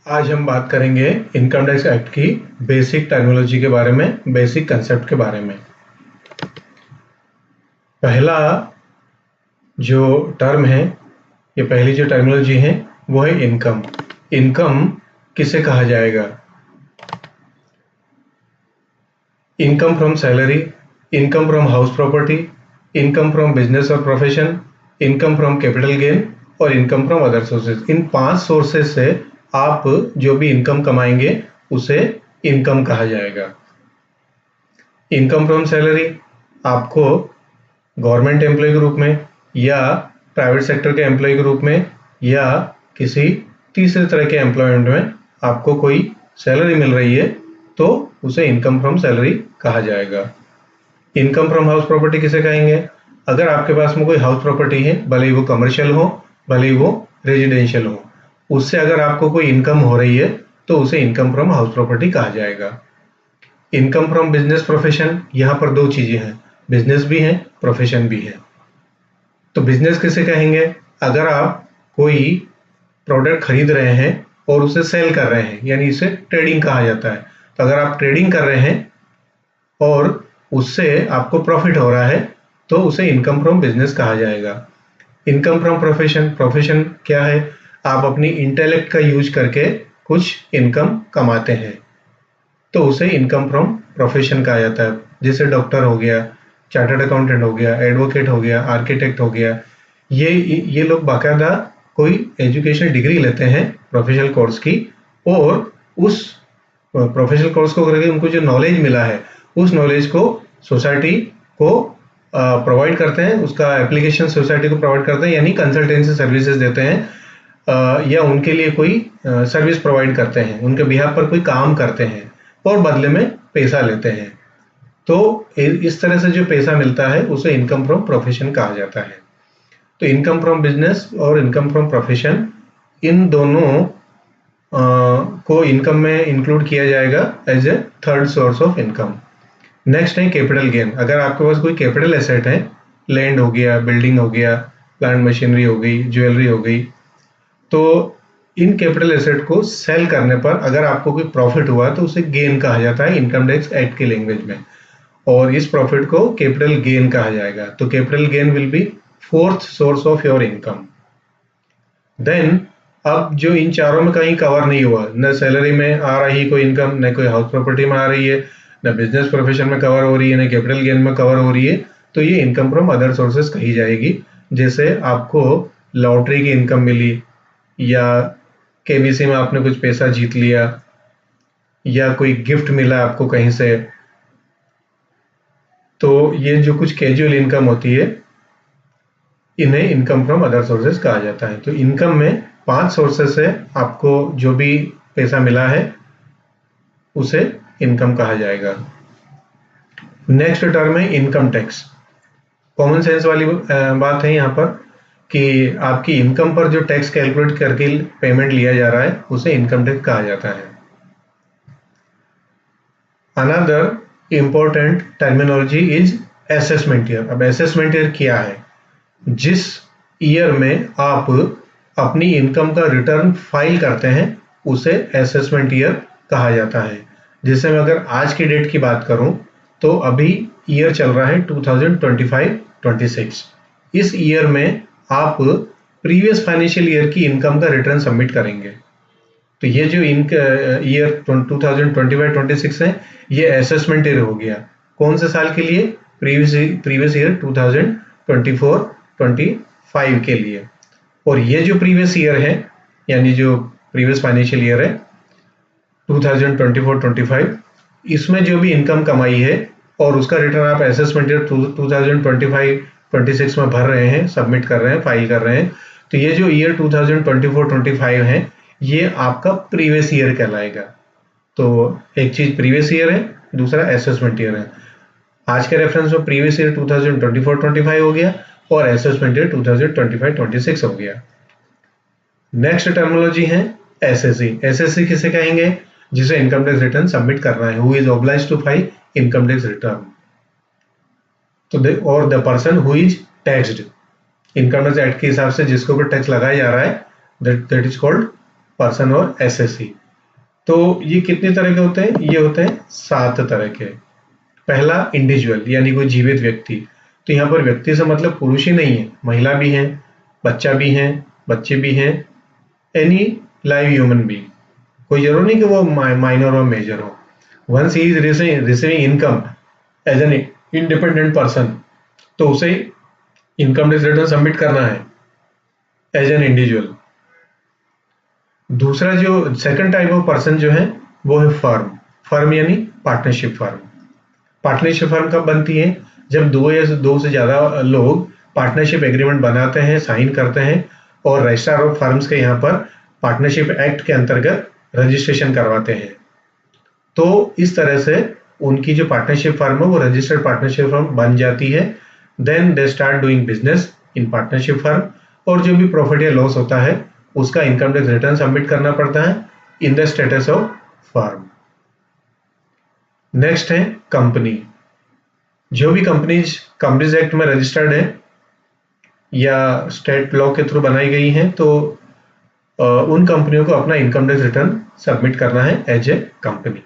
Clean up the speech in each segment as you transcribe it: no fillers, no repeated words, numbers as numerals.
आज हम बात करेंगे इनकम टैक्स एक्ट की बेसिक टर्मिनोलॉजी के बारे में, बेसिक कंसेप्ट के बारे में। पहला जो टर्म है, ये पहली जो टर्मिनोलॉजी है वो है इनकम। इनकम किसे कहा जाएगा? Income from salary, income from house property, income from business और profession, income from capital gain और इनकम फ्रॉम अदर सोर्सेज। इन 5 सोर्सेज से आप जो भी इनकम कमाएंगे उसे इनकम कहा जाएगा। इनकम फ्रॉम सैलरी आपको गवर्नमेंट एम्प्लॉय के रूप में या प्राइवेट सेक्टर के एम्प्लॉय के रूप में या किसी तीसरे तरह के एम्प्लॉयमेंट में आपको कोई सैलरी मिल रही है तो उसे इनकम फ्रॉम सैलरी कहा जाएगा। इनकम फ्रॉम हाउस प्रॉपर्टी किसे कहेंगे? अगर आपके पास में कोई हाउस प्रॉपर्टी है, भले ही वो कमर्शियल हो, भले ही वो रेजिडेंशियल हो, उससे अगर आपको कोई इनकम हो रही है तो उसे इनकम फ्रॉम हाउस प्रॉपर्टी कहा जाएगा। इनकम फ्रॉम बिजनेस प्रोफेशन, यहाँ पर 2 चीजें हैं, बिजनेस भी है, प्रोफेशन भी है। तो बिजनेस किसे कहेंगे? अगर आप कोई प्रोडक्ट खरीद रहे हैं और उसे सेल कर रहे हैं, यानी इसे ट्रेडिंग कहा जाता है। तो अगर आप ट्रेडिंग कर रहे हैं और उससे आपको प्रॉफिट हो रहा है तो उसे इनकम फ्रॉम बिजनेस कहा जाएगा। इनकम फ्रॉम प्रोफेशन, प्रोफेशन क्या है? आप अपनी इंटेलेक्ट का यूज करके कुछ इनकम कमाते हैं तो उसे इनकम फ्रॉम प्रोफेशन कहा जाता है। जैसे डॉक्टर हो गया, चार्टर्ड अकाउंटेंट हो गया, एडवोकेट हो गया, आर्किटेक्ट हो गया, ये लोग बाकायदा कोई एजुकेशनल डिग्री लेते हैं प्रोफेशनल कोर्स की, और उस प्रोफेशनल कोर्स को करके उनको जो नॉलेज मिला है उस नॉलेज को सोसाइटी को प्रोवाइड करते हैं, उसका एप्लीकेशन सोसाइटी को प्रोवाइड करते हैं, यानी कंसल्टेंसी सर्विसेज देते हैं या उनके लिए कोई सर्विस प्रोवाइड करते हैं, उनके बिहाफ पर कोई काम करते हैं और बदले में पैसा लेते हैं। तो इस तरह से जो पैसा मिलता है उसे इनकम फ्रॉम प्रोफेशन कहा जाता है। तो इनकम फ्रॉम बिजनेस और इनकम फ्रॉम प्रोफेशन, इन दोनों को इनकम में इंक्लूड किया जाएगा as a third source of income. Next है कैपिटल गेन। अगर आपके पास कोई कैपिटल एसेट है, लैंड हो गया, बिल्डिंग हो गया, प्लांट मशीनरी हो गई, ज्वेलरी हो गई, तो इन कैपिटल एसेट को सेल करने पर अगर आपको कोई प्रॉफिट हुआ तो उसे गेन कहा जाता है इनकम टैक्स एक्ट की लैंग्वेज में, और इस प्रॉफिट को कैपिटल गेन कहा जाएगा। तो capital gain will be fourth source of your income. Then अब जो इन चारों में कहीं कवर नहीं हुआ, न सैलरी में आ रही कोई इनकम, न कोई हाउस प्रॉपर्टी में आ रही है, न बिजनेस प्रोफेशन में कवर हो रही है, न कैपिटल गेन में कवर हो रही है, तो ये इनकम फ्रॉम अदर सोर्सेज कही जाएगी। जैसे आपको लॉटरी की इनकम मिली, या केबीसी में आपने कुछ पैसा जीत लिया, या कोई गिफ्ट मिला आपको कहीं से, तो ये जो कुछ कैजुअल इनकम होती है इन्हें इनकम फ्रॉम अदर सोर्सेज कहा जाता है। तो इनकम में 5 सोर्सेज से आपको जो भी पैसा मिला है उसे इनकम कहा जाएगा। नेक्स्ट टर्म है इनकम टैक्स। कॉमन सेंस वाली बात है यहाँ पर कि आपकी इनकम पर जो टैक्स कैलकुलेट करके पेमेंट लिया जा रहा है उसे इनकम टैक्स कहा जाता है। Another important terminology is assessment year. अब असेसमेंट ईयर क्या है? जिस ईयर में आप अपनी इनकम का रिटर्न फाइल करते हैं उसे असेसमेंट ईयर कहा जाता है। जैसे मैं अगर आज की डेट की बात करूं तो अभी ईयर चल रहा है 2025-26। इस ईयर में आप प्रीवियस फाइनेंशियल ईयर की इनकम का रिटर्न सबमिट करेंगे। तो ये जो ईयर 2025-26 है ये असेसमेंट ईयर हो गया। कौन से साल के लिए? प्रीवियस ईयर 2024-25 के लिए। और ये जो प्रीवियस ईयर है, यानी जो प्रीवियस फाइनेंशियल ईयर है 2024-25, इसमें जो भी इनकम कमाई है और उसका रिटर्न आप असेसमेंट ईयर 2025-26 में भर रहे हैं, सबमिट कर रहे हैं, फाइल कर रहे हैं, तो ये जो ईयर 2024-25 है ये आपका प्रीवियस ईयर कहलाएगा। तो एक चीज प्रीवियस ईयर है, दूसरा असेसमेंट ईयर है। आज के रेफरेंस में प्रीवियस ईयर 2024-25 हो गया और असेसमेंट ईयर 2025-26 हो गया। नेक्स्ट टर्मिनोलॉजी है एसएससी। एसएससी किसे कहेंगे? जिसे इनकम टैक्स रिटर्न सबमिट करना है, who is obliged to file income tax return. तो और the person who is taxed, income tax act के हिसाब से जिसके ऊपर टैक्स लगाया जा रहा है, दैट इज कॉल्ड पर्सन और एसएससी। तो ये कितने तरह के होते हैं? ये होते हैं 7 तरह के। पहला इंडिविजुअल यानी कोई जीवित व्यक्ति। तो यहाँ पर व्यक्ति से मतलब पुरुष ही नहीं है, महिला भी है, बच्चा भी है, बच्चे भी हैं, एनी लाइव ह्यूमन बीइंग। कोई जरूर नहीं कि वो माइनर और मेजर हो। Once he is receiving income as an independent person, तो उसे इनकम टैक्स रिटर्न सबमिट करना है एज एन इंडिविजुअल। दूसरा जो सेकंड टाइप ऑफ पर्सन जो है वो है फर्म। फर्म यानी पार्टनरशिप फर्म। पार्टनरशिप फर्म कब बनती है? जब दो या दो से ज्यादा लोग पार्टनरशिप एग्रीमेंट बनाते हैं, साइन करते हैं और रजिस्ट्रार ऑफ फर्म्स के यहाँ पर पार्टनरशिप एक्ट के अंतर्गत रजिस्ट्रेशन करवाते हैं। तो इस तरह से उनकी जो पार्टनरशिप फर्म है वो रजिस्टर्ड पार्टनरशिप फर्म बन जाती है। Then they start doing business in partnership firm, और जो भी प्रॉफिट या लॉस होता है उसका इनकम टैक्स रिटर्न सबमिट करना पड़ता है in the status of firm. Next है कंपनी। जो भी कंपनीज एक्ट में रजिस्टर्ड है या स्टेट लॉ के थ्रू बनाई गई हैं, तो उन कंपनियों को अपना इनकम टैक्स रिटर्न सबमिट करना है एज ए कंपनी।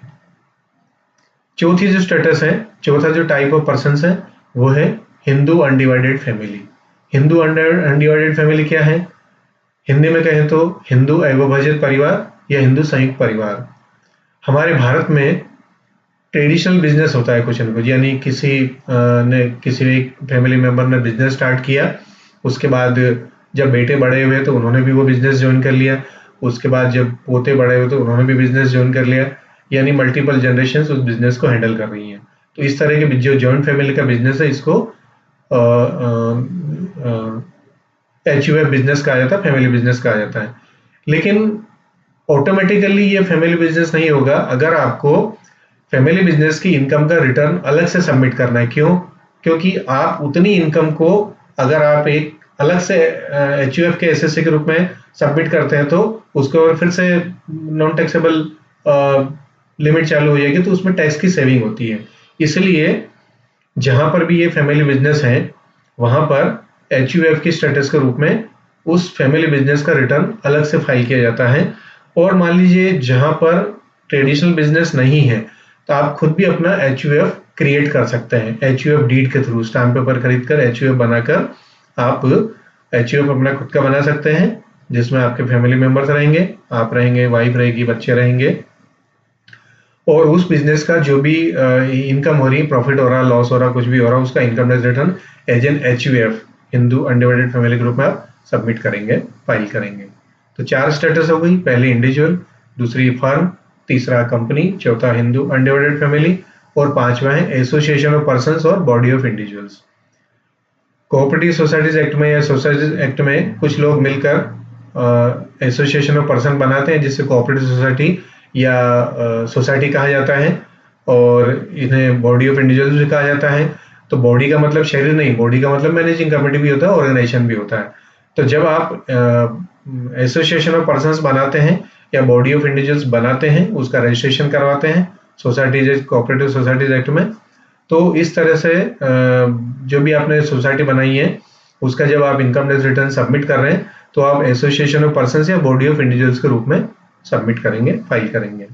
चौथी जो स्टेटस है, चौथा जो टाइप ऑफ पर्सन है वो है Hindu undivided family. Hindu undivided family क्या है? हिंदी में कहें तो हिंदू अविभाजित परिवार या हिंदू संयुक्त परिवार। हमारे भारत में ट्रेडिशनल बिजनेस होता है कुछ न कुछ, यानी किसी एक फैमिली मेंबर ने बिजनेस स्टार्ट किया, उसके बाद जब बेटे बड़े हुए तो उन्होंने भी वो बिजनेस ज्वाइन कर लिया, उसके बाद जब पोते बड़े हुए तो उन्होंने भी बिजनेस ज्वाइन कर लिया, यानी मल्टीपल जनरेशन उस बिजनेस को हैंडल कर रही हैं। तो इस तरह के जो जॉइंट फैमिली का बिजनेस है इसको HUF बिजनेस कहा जाता है, फैमिली बिजनेस कहा जाता है। लेकिन ऑटोमेटिकली ये फैमिली बिजनेस नहीं होगा अगर आपको फैमिली बिजनेस की इनकम का रिटर्न अलग से सबमिट करना है। क्यों? क्योंकि आप उतनी इनकम को अगर आप एक अलग से HUF के एसएससी के रूप में सबमिट करते हैं तो उसके ऊपर फिर से नॉन टैक्सेबल लिमिट चालू हो जाएगी, तो उसमें टैक्स की सेविंग होती है। इसलिए जहां पर भी ये फैमिली बिजनेस है वहां पर HUF की स्टेटस के रूप में उस फैमिली बिजनेस का रिटर्न अलग से फाइल किया जाता है। और मान लीजिए जहां पर ट्रेडिशनल बिजनेस नहीं है तो आप खुद भी अपना HUF क्रिएट कर सकते हैं। HUF डीड के थ्रू स्टाम्प पेपर खरीद कर HUF बनाकर आप HUF अपना खुद का बना सकते हैं, जिसमें आपके फैमिली मेंबर्स रहेंगे, आप रहेंगे, वाइफ रहेगी, बच्चे रहेंगे, और उस बिजनेस का जो भी इनकम हो रही है, प्रॉफिट हो रहा, लॉस हो रहा, कुछ भी हो रहा, उसका income tax return as an HUF Hindu undivided family group में आप सबमिट करेंगे, फाइल करेंगे। तो 4 स्टेटस हो गई, पहली इंडिविजुअल, दूसरी फर्म, तीसरा कंपनी, चौथा हिंदू अनडिवाइडेड फैमिली, और पांचवा है एसोसिएशन ऑफ पर्संस और body of individuals. Cooperative societies act में या सोसाइटीज एक्ट में कुछ लोग मिलकर एसोसिएशन ऑफ पर्सन बनाते हैं, जिससे कोऑपरेटिव सोसाइटी या सोसाइटी कहा जाता है, और इन्हें बॉडी ऑफ इंडिविजुअल्स भी कहा जाता है। तो बॉडी का मतलब शरीर नहीं, बॉडी का मतलब मैनेजिंग कमेटी भी होता है, ऑर्गेनाइजेशन भी होता है। तो जब आप एसोसिएशन ऑफ पर्संस बनाते हैं या बॉडी ऑफ इंडिविजुअल्स बनाते हैं, उसका रजिस्ट्रेशन करवाते हैं सोसाइटीज कोऑपरेटिव सोसाइटीज एक्ट में, तो इस तरह से जो भी आपने सोसाइटी बनाई है उसका जब आप इनकम टैक्स रिटर्न सबमिट कर रहे हैं तो आप एसोसिएशन ऑफ पर्संस या बॉडी ऑफ इंडिविजुअल्स के रूप में सबमिट करेंगे, फाइल करेंगे।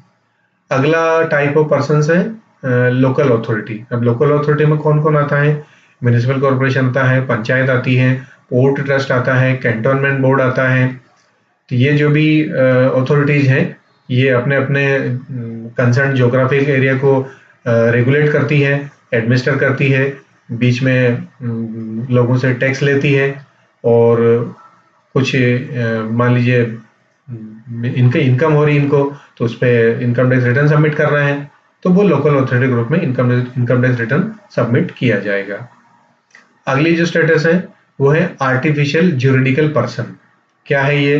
अगला टाइप ऑफ पर्संस है लोकल अथॉरिटी। अब लोकल अथॉरिटी में कौन कौन आता है? म्युनिसिपल कॉर्पोरेशन आता है, पंचायत आती है, पोर्ट ट्रस्ट आता है, कैंटोनमेंट बोर्ड आता है। तो ये जो भी अथॉरिटीज हैं ये अपने अपने कंसर्न ज्योग्राफिक एरिया को रेगुलेट करती है, एडमिनिस्टर करती है, बीच में लोगों से टैक्स लेती है, और कुछ मान लीजिए इनके इनकम हो रही इनको, तो उस पर इनकम टैक्स रिटर्न सबमिट करना है, तो वो लोकल अथॉरिटी ग्रुप में इनकम टैक्स रिटर्न सबमिट किया जाएगा। अगली जो स्टेटस है वो है आर्टिफिशियल ज्यूरिडिकल पर्सन। क्या है ये?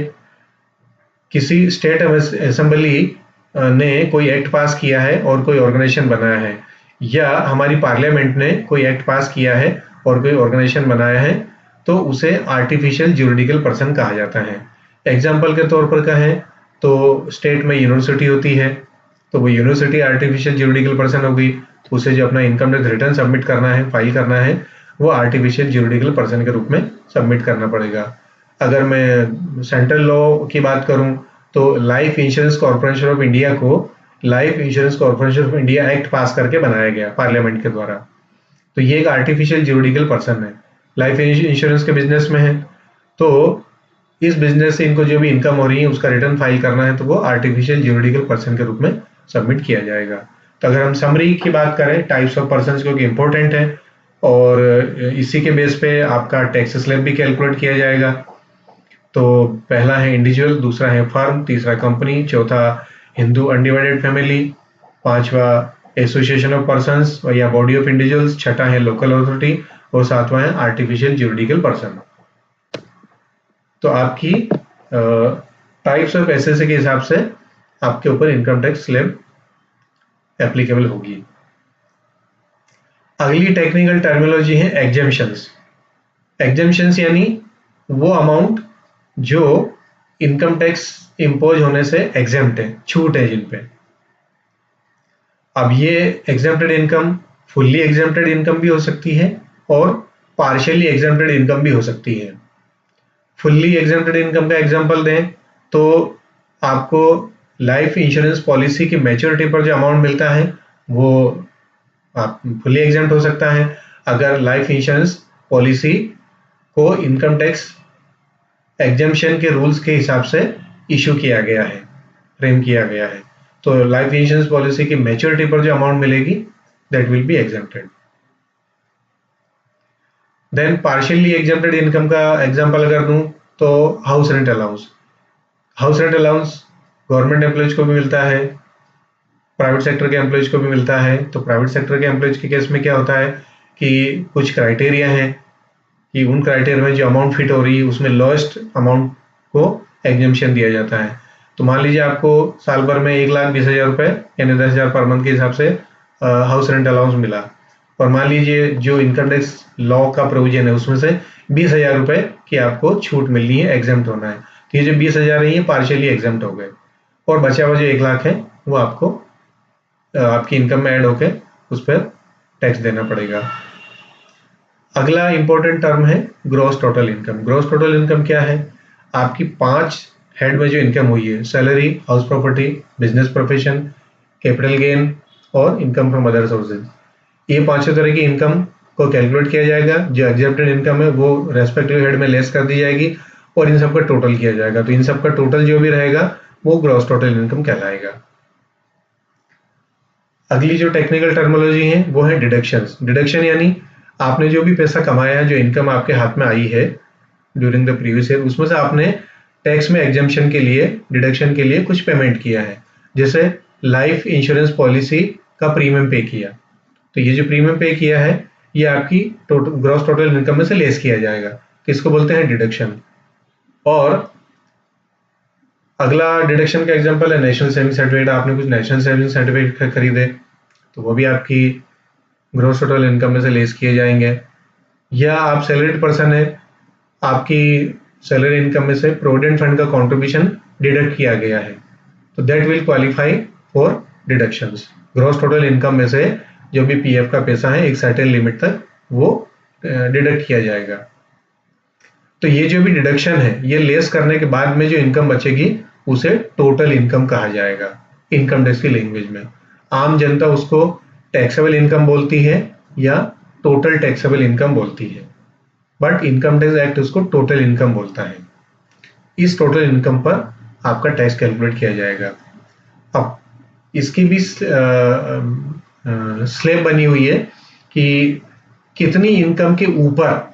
किसी स्टेट असेंबली ने कोई एक्ट पास किया है और कोई ऑर्गेनाइजेशन बनाया है, या हमारी पार्लियामेंट ने कोई एक्ट पास किया है और कोई ऑर्गेनाइजेशन बनाया है, तो उसे आर्टिफिशियल ज्यूरिडिकल पर्सन कहा जाता है। एग्जाम्पल के तौर पर कहें तो स्टेट में यूनिवर्सिटी होती है, तो वो यूनिवर्सिटी आर्टिफिशियल ज्यूरिडिकल पर्सन हो गई, उसे जो अपना इनकम टैक्स रिटर्न सबमिट करना है, फाइल करना है, वो आर्टिफिशियल ज्यूरिडिकल पर्सन के रूप में सबमिट करना पड़ेगा। अगर मैं सेंट्रल लॉ की बात करूं तो life insurance corporation of India को life insurance corporation of India act pass करके बनाया गया पार्लियामेंट के द्वारा। तो ये एक आर्टिफिशियल ज्यूरिडिकल पर्सन है, लाइफ इंश्योरेंस के बिजनेस में है, तो इस बिजनेस से इनको जो भी इनकम हो रही है उसका रिटर्न फाइल करना है, तो वो आर्टिफिशियल ज्यूरिडिकल पर्सन के रूप में सबमिट किया जाएगा। तो अगर हम समरी की बात करें टाइप्स ऑफ पर्सन, क्योंकि इंपॉर्टेंट है और इसी के बेस पे आपका टैक्स स्लैब भी कैलकुलेट किया जाएगा। तो पहला है इंडिविजुअल, दूसरा है फर्म, तीसरा कंपनी, चौथा हिंदू अनडिवाइडेड फैमिली, पांचवा एसोसिएशन ऑफ पर्संस या बॉडी ऑफ इंडिविजुअल्स, छठा है लोकल अथॉरिटी और सातवां है आर्टिफिशियल ज्यूरिडिकल पर्सन। तो आपकी टाइप्स ऑफ एसएससी के हिसाब से आपके ऊपर इनकम टैक्स स्लैब एप्लीकेबल होगी। अगली टेक्निकल टर्मिनोलॉजी है एग्जेम्पशंस। एग्जेम्पशंस यानी वो अमाउंट जो इनकम टैक्स इंपोज होने से एग्जेम्प्ट है, छूट है जिन पे। अब ये exempted income fully exempted income भी हो सकती है और पार्शियली एग्जेम्प्टेड इनकम भी हो सकती है। फुल्ली एग्जेम्प्टेड इनकम का एग्जांपल दें तो आपको लाइफ इंश्योरेंस पॉलिसी की मैच्योरिटी पर जो अमाउंट मिलता है वो आप फुल्ली एग्जेम्प्ट हो सकता है, अगर लाइफ इंश्योरेंस पॉलिसी को इनकम टैक्स एग्जेम्पशन के रूल्स के हिसाब से इशू किया गया है, फ्रेम किया गया है। तो लाइफ इंश्योरेंस पॉलिसी की मैच्योरिटी पर जो अमाउंट मिलेगी that will be exempted. Then partially exempted income का एग्जांपल अगर दूं तो house rent allowance. House rent allowance government employees को भी मिलता है, प्राइवेट सेक्टर के एम्प्लॉयज को भी मिलता है। तो प्राइवेट सेक्टर के एम्प्लॉयज के केस में क्या होता है कि कुछ क्राइटेरिया हैं कि उन क्राइटेरिया में जो अमाउंट फिट हो रही है उसमें लोएस्ट अमाउंट को एग्जेम्पशन दिया जाता है। तो मान लीजिए आपको साल भर में 1,20,000 रुपए यानी 10,000 पर मंथ के हिसाब से हाउस रेंट अलाउंस मिला, और मान लीजिए जो इनकम टैक्स लॉ का प्रोविजन है उसमें से 20,000 रुपए की आपको छूट मिलनी है, एग्जेम्प्ट होना है। तो ये जो 20,000 है ये पार्शियली एग्जेम्प्ट हो गए, और बचा हुआ जो 1,00,000 है वो आपको आपकी इनकम में ऐड होकर उस पर टैक्स देना पड़ेगा। अगला इंपॉर्टेंट टर्म है gross total income. Gross total income क्या है? आपकी 5 हेड में जो इनकम हुई है, salary, house property, business profession, capital gain और इनकम फ्रॉम अदर सोर्सेज, ये पांचों तरह की इनकम को कैलकुलेट किया जाएगा। जो एग्जेप्टेड इनकम है वो रेस्पेक्टिव हेड में लेस कर दी जाएगी और इन सबका टोटल किया जाएगा। तो इन सबका टोटल जो भी रहेगा वो ग्रॉस टोटल इनकम कहलाएगा। अगली जो टेक्निकल टर्मिनोलॉजी है वो है डिडक्शंस। डिडक्शन यानी आपने जो भी पैसा कमाया है, जो इनकम आपके हाथ में आई है ड्यूरिंग द प्रीवियस ईयर, उसमें से आपने टैक्स में एग्जेम्पशन के लिए, डिडक्शन के लिए कुछ पेमेंट किया है। जैसे लाइफ इंश्योरेंस पॉलिसी का प्रीमियम पे किया, तो ये जो प्रीमियम पे किया है ये आपकी ग्रॉस टोटल इनकम में से लेस किया जाएगा, तो इसको बोलते हैं डिडक्शन। और अगला डिडक्शन का एग्जांपल है नेशनल सेविंग सर्टिफिकेट। आपने कुछ नेशनल सेविंग सर्टिफिकेट खरीदे तो वो भी आपकी ग्रॉस टोटल इनकम में से लेस किए जाएंगे। या आप सैलरीड पर्सन है, आपकी सैलरी इनकम में से प्रोविडेंट फंड का कंट्रीब्यूशन डिडक्ट किया गया है, तो that will qualify for deductions. Gross total income में से जो भी पीएफ का पैसा है एक सर्टेन लिमिट तक वो डिडक्ट किया जाएगा। तो ये जो भी डिडक्शन है ये लेस करने के बाद में जो इनकम बचेगी उसे टोटल इनकम कहा जाएगा इनकम टैक्स की लैंग्वेज में। आम जनता उसको टैक्सेबल इनकम बोलती है या टोटल टैक्सेबल इनकम बोलती है, बट इनकम टैक्स एक्ट उसको टोटल इनकम बोलता है। इस टोटल इनकम पर आपका टैक्स कैलकुलेट किया जाएगा। अब इसकी भी स्लैब बनी हुई है कि कितनी इनकम के ऊपर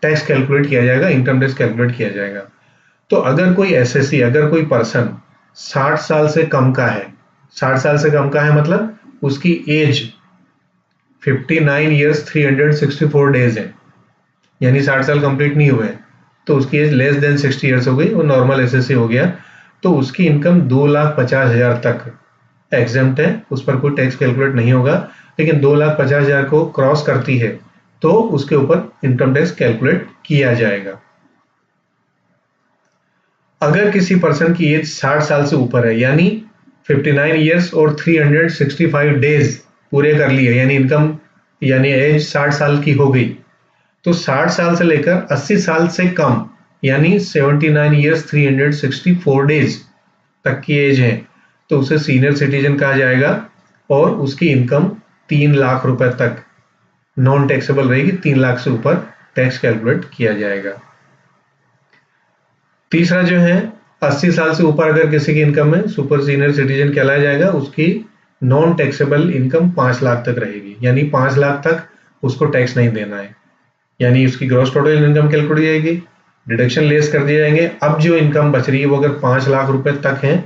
टैक्स कैलकुलेट किया जाएगा, इनकम टैक्स कैलकुलेट किया जाएगा। तो अगर कोई एसएससी, अगर कोई पर्सन 60 साल से कम का है, 60 साल से कम का है मतलब उसकी एज 59 ईयर्स 364 डेज है, यानी 60 साल कंप्लीट नहीं हुए, तो उसकी एज लेस देन 60 ईयर्स हो गई, वो नॉर्मल एसएससी हो गया, तो उसकी इनकम 2,50,000 तक एग्जेम्प्ट है, उस पर कोई टैक्स कैलकुलेट नहीं होगा। लेकिन 2,50,000 को क्रॉस करती है तो उसके ऊपर इनकम टैक्स कैलकुलेट किया जाएगा। अगर किसी पर्सन की एज 60 साल से ऊपर है, यानी 59 ईयर्स और 365 डेज पूरे कर लिए, यानी इनकम यानी एज 60 साल की हो गई, तो 60 साल से लेकर 80 साल से कम यानी 79 ईयर्स 364 डेज तक की एज है तो उसे सीनियर सिटीजन कहा जाएगा और उसकी इनकम 3 लाख रुपए तक नॉन टैक्सेबल रहेगी। 3 लाख से ऊपर टैक्स कैलकुलेट किया जाएगा। तीसरा जो है 80 साल से ऊपर अगर किसी की इनकम है सुपर सीनियर सिटीजन कहलाया जाएगा। उसकी नॉन टैक्सेबल इनकम 5 लाख तक रहेगी, यानी 5 लाख तक उसको टैक्स नहीं देना है। यानी उसकी ग्रॉस टोटल इनकम कैलकुलेट की जाएगी, डिडक्शन लेस कर दिए जाएंगे। अब जो इनकम बच रही है वो अगर 5 लाख रुपए तक है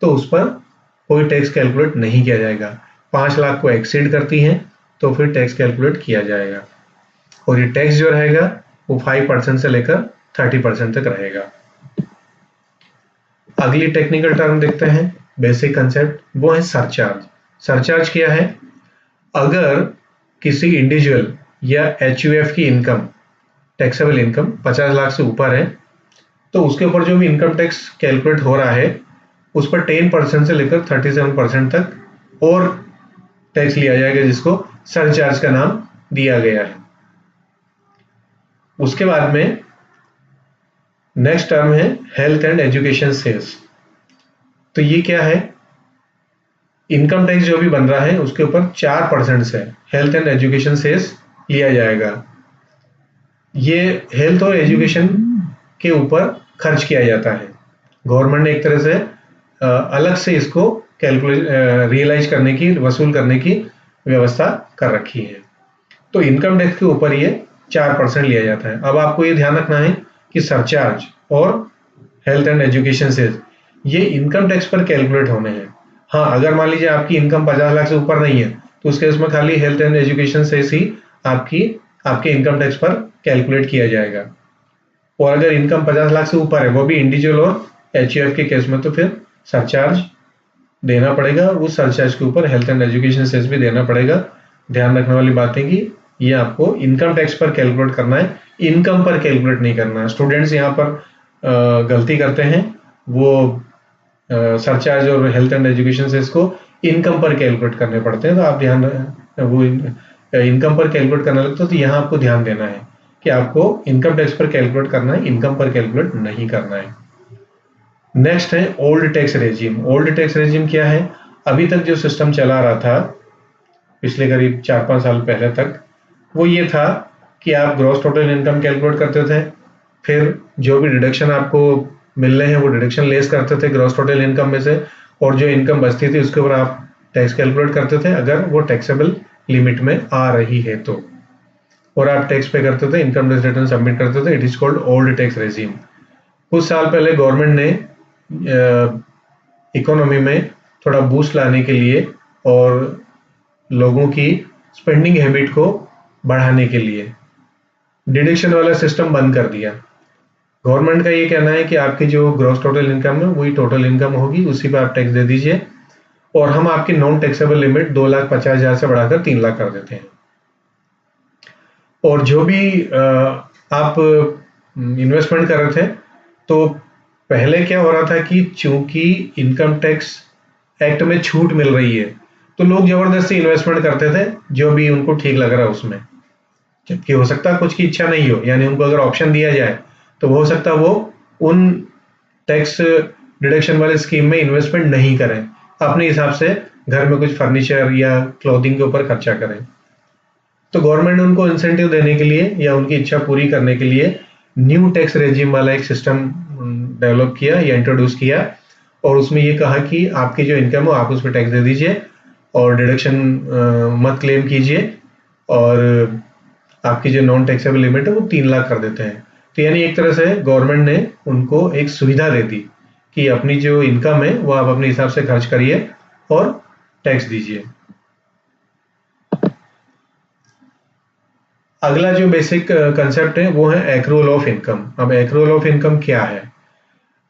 तो उस पर कोई टैक्स कैलकुलेट नहीं किया जाएगा। 5 लाख को एक्सीड करती है तो फिर टैक्स कैलकुलेट किया जाएगा और ये टैक्स जो रहेगा वो 5% से लेकर 30% तक रहेगा। अगली टेक्निकल टर्म देखते हैं, बेसिक कंसेप्ट, वो है सरचार्ज। सरचार्ज क्या है? अगर किसी इंडिविजुअल या एचयूएफ की इनकम, टैक्सेबल इनकम 50 लाख से ऊपर है तो उसके ऊपर जो भी इनकम टैक्स कैलकुलेट हो रहा है उस पर 10% से लेकर 37% तक और टैक्स लिया जाएगा, जिसको सरचार्ज का नाम दिया गया है। उसके बाद में नेक्स्ट टर्म है हेल्थ एंड एजुकेशन सेस। तो ये क्या है? इनकम टैक्स जो भी बन रहा है उसके ऊपर 4% से हेल्थ एंड एजुकेशन सेस लिया जाएगा। ये हेल्थ और एजुकेशन के ऊपर खर्च किया जाता है। गवर्नमेंट ने एक तरह से अलग से इसको कैलकुलेट रियलाइज करने की, वसूल करने की व्यवस्था कर रखी है। तो इनकम टैक्स के ऊपर ये 4% लिया जाता है। अब आपको ये ध्यान रखना है कि सरचार्ज और हेल्थ एंड एजुकेशन सेस ये इनकम टैक्स पर कैलकुलेट होने हैं। हाँ, अगर मान लीजिए आपकी इनकम 50 लाख से ऊपर नहीं है तो उस केस में खाली हेल्थ एंड एजुकेशन सेस ही आपके इनकम टैक्स पर कैलकुलेट किया जाएगा। और अगर इनकम 50 लाख से ऊपर है, वो भी इंडिविजुअल और एचयूएफ के केस में, तो फिर सरचार्ज देना पड़ेगा। उस सरचार्ज के ऊपर हेल्थ एंड एजुकेशन सेस भी देना पड़ेगा। ध्यान रखने वाली बात है कि ये आपको इनकम टैक्स पर कैलकुलेट करना है, इनकम पर कैलकुलेट नहीं करना है। स्टूडेंट्स यहाँ पर गलती करते हैं, वो सरचार्ज और हेल्थ एंड एजुकेशन सेस को इनकम पर कैलकुलेट करने पड़ते हैं। तो आप ध्यान, वो इनकम पर कैलकुलेट करने लगते हो तो यहाँ आपको ध्यान देना है कि आपको इनकम टैक्स पर कैलकुलेट करना है, इनकम पर कैलकुलेट नहीं करना है। नेक्स्ट है old tax regime. Old tax regime क्या है? अभी तक जो सिस्टम चला रहा था पिछले करीब 4-5 साल पहले तक, वो ये था कि आप ग्रॉस टोटल इनकम कैलकुलेट करते थे, फिर जो भी डिडक्शन आपको मिल रहे हैं वो डिडक्शन लेस करते थे ग्रॉस टोटल इनकम में से, और जो इनकम बचती थी उसके ऊपर आप टैक्स कैलकुलेट करते थे अगर वो टैक्सेबल लिमिट में आ रही है तो, और आप टैक्स पे करते थे, इनकम टैक्स रिटर्न सबमिट करते थे। It is called old tax regime. कुछ साल पहले गवर्नमेंट ने इकोनॉमी में थोड़ा बूस्ट लाने के लिए और लोगों की स्पेंडिंग हैबिट को बढ़ाने के लिए डिडक्शन वाला सिस्टम बंद कर दिया। गवर्नमेंट का ये कहना है कि आपकी जो ग्रॉस टोटल इनकम है वही टोटल इनकम होगी, उसी पर आप टैक्स दे दीजिए, और हम आपकी नॉन टैक्सेबल लिमिट 2,50,000 से बढ़ाकर 3 लाख कर देते हैं। और जो भी आप इन्वेस्टमेंट कर रहे थे, तो पहले क्या हो रहा था कि चूंकि इनकम टैक्स एक्ट में छूट मिल रही है तो लोग जबरदस्ती इन्वेस्टमेंट करते थे जो भी उनको ठीक लग रहा है उसमें, जबकि हो सकता है कुछ की इच्छा नहीं हो। यानी उनको अगर ऑप्शन दिया जाए तो हो सकता है वो उन टैक्स डिडक्शन वाले स्कीम में इन्वेस्टमेंट नहीं करें, अपने हिसाब से घर में कुछ फर्नीचर या क्लोथिंग के ऊपर खर्चा करें। तो गवर्नमेंट ने उनको इंसेंटिव देने के लिए या उनकी इच्छा पूरी करने के लिए न्यू टैक्स रेजिम वाला एक सिस्टम डेवलप किया या इंट्रोड्यूस किया, और उसमें ये कहा कि आपकी जो इनकम हो आप उस पर टैक्स दे दीजिए और डिडक्शन मत क्लेम कीजिए, और आपकी जो नॉन टैक्सेबल लिमिट है वो 3 लाख कर देते हैं। तो यानी एक तरह से गवर्नमेंट ने उनको एक सुविधा दे दी कि अपनी जो इनकम है वो आप अपने हिसाब से खर्च करिए और टैक्स दीजिए। अगला जो बेसिक कंसेप्ट है वो है एक्रूअल ऑफ इनकम। अब एक्रूअल ऑफ इनकम क्या है?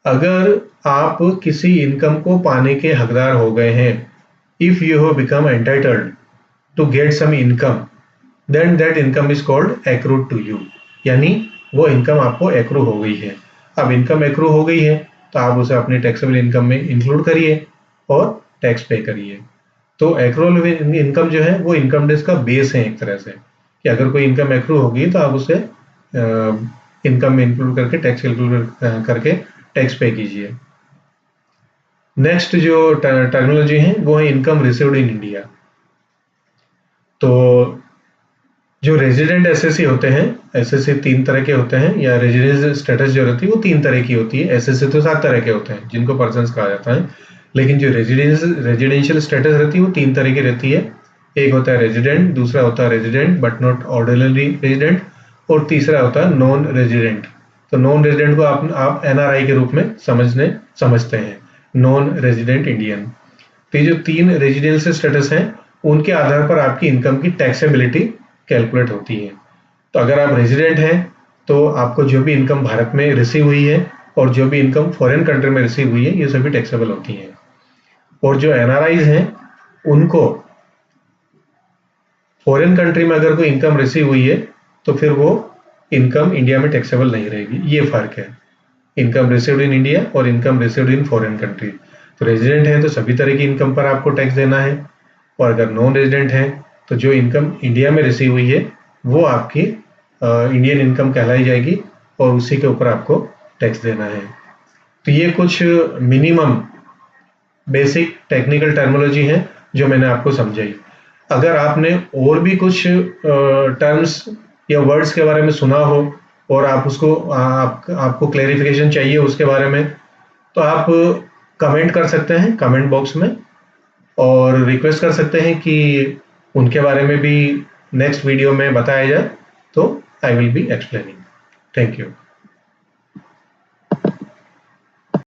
अगर आप किसी इनकम को पाने के हकदार हो गए हैं, if you have become entitled to get some income, then that income is called accrued to you. यानी वो इनकम आपको एक्रू हो गई है। अब इनकम एक्रू हो गई है तो आप उसे अपनी टैक्सेबल इनकम में इंक्लूड करिए और टैक्स पे करिए। तो एक्रूअल इनकम जो है वो इनकम टैक्स का बेस है एक तरह से, कि अगर कोई इनकम एक्रू होगी तो आप उसे इनकम में इंक्लूड करके टैक्स कैलकुलेट करके टैक्स पे कीजिए। नेक्स्ट जो टर्मिनोलॉजी है वो है इनकम रिसीव्ड इन इंडिया। तो जो रेजिडेंट एसएससी होते हैं, एसएससी 3 तरह के होते हैं, या रेजिडेंस स्टेटस जो रहती है वो 3 तरह की होती है। एसएससी तो 7 तरह के होते हैं जिनको पर्सन्स कहा जाता है, लेकिन जो रेजिडेंशियल स्टेटस रहती है वो 3 तरह की रहती है। एक होता है रेजिडेंट, दूसरा होता है resident but not ordinary resident, और तीसरा होता है नॉन रेजिडेंट। तो नॉन रेजिडेंट को आप एनआरआई के रूप में समझते हैं, नॉन रेजिडेंट इंडियन। तो ये जो 3 रेजिडेंशियल स्टेटस हैं उनके आधार पर आपकी इनकम की टैक्सेबिलिटी कैलकुलेट होती है। तो अगर आप रेजिडेंट हैं तो आपको जो भी इनकम भारत में रिसीव हुई है और जो भी इनकम फॉरेन कंट्री में रिसीव हुई है ये सभी टैक्सेबल होती हैं। और जो एनआरआईज हैं उनको फॉरेन कंट्री में अगर कोई इनकम रिसीव हुई है तो फिर वो इनकम इंडिया में टैक्सेबल नहीं रहेगी। ये फर्क है इनकम रिसीव्ड इन इंडिया और income received in foreign country. तो रेजिडेंट है तो सभी तरह की इनकम पर आपको टैक्स देना है, और अगर नॉन रेजिडेंट है तो जो इनकम इंडिया में रिसीव हुई है वो आपकी इंडियन इनकम कहलाई जाएगी और उसी के ऊपर आपको टैक्स देना है। तो ये कुछ मिनिमम बेसिक टेक्निकल टर्मिनोलॉजी है जो मैंने आपको समझाई। अगर आपने और भी कुछ टर्म्स या वर्ड्स के बारे में सुना हो और आप उसको आपको क्लेरिफिकेशन चाहिए उसके बारे में, तो आप कमेंट कर सकते हैं कमेंट बॉक्स में, और रिक्वेस्ट कर सकते हैं कि उनके बारे में भी नेक्स्ट वीडियो में बताया जाए, तो I will be explaining. Thank you.